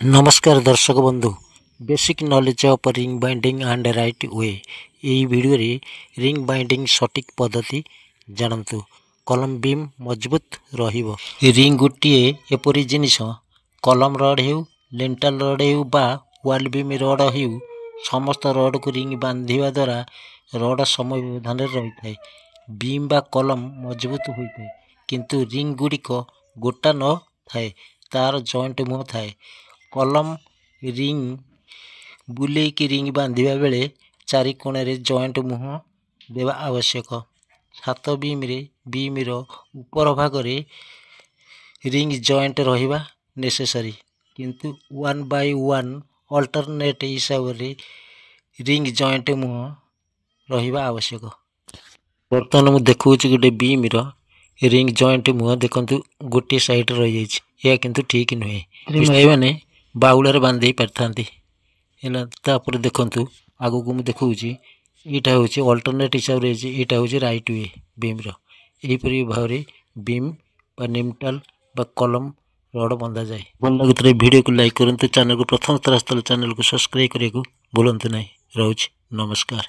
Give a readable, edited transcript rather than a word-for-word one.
नमस्कार दर्शक बंधु basic knowledge of ring binding and right way यही वीडियो रे रिंग बाइंडिंग सटीक पद्धति जानतु कलम बीम मजबूत रहिबो। रिंग गोटे एपरी जिनिस कलम रड हेउ लेंटाल रड हेउ बा वाल बीम रड हेउ समस्त रड को रिंग बांधिबा द्वारा रड समय व्यवधान रही थाए। बीम बा कलम मजबूत होता है किंतु रिंग गुड़िक गोटा न थाए तार जॉइंट मुह थाए। कलम रिंग बुले की रिंग बांधिबा बेले चारि कोणे जॉइंट मुह देवा आवश्यक। छात बीम रो ऊपर भाग रे रिंग जॉइंट रहिबा नेसेसरी किंतु 1 बाय 1 अल्टरनेट हिसाब रे रिंग जॉइंट मुह रहिबा आवश्यक। बर्तमान मु देखुछि गोटे बीम रो रिंग जॉइंट मुह देखंतु गोटे साइड रही जाइछि या किंतु ठीक नुहे भाई माने बाउलार बांधे पारथांती है तापर देखंतु आगु को मु देखुछि एटा होछि अल्टरनेट हिसाब रे एटा होछि राइट वे बीम रो एपरि भाव रे बीम बा निमटाल बा कलम रड बंधा जाए। भल लागुतरे वीडियो को लाइक करंतु चैनल को प्रथम तरह चैनल को सब्सक्राइब करिया को भूलंतु नहीं। रहउछि नमस्कार।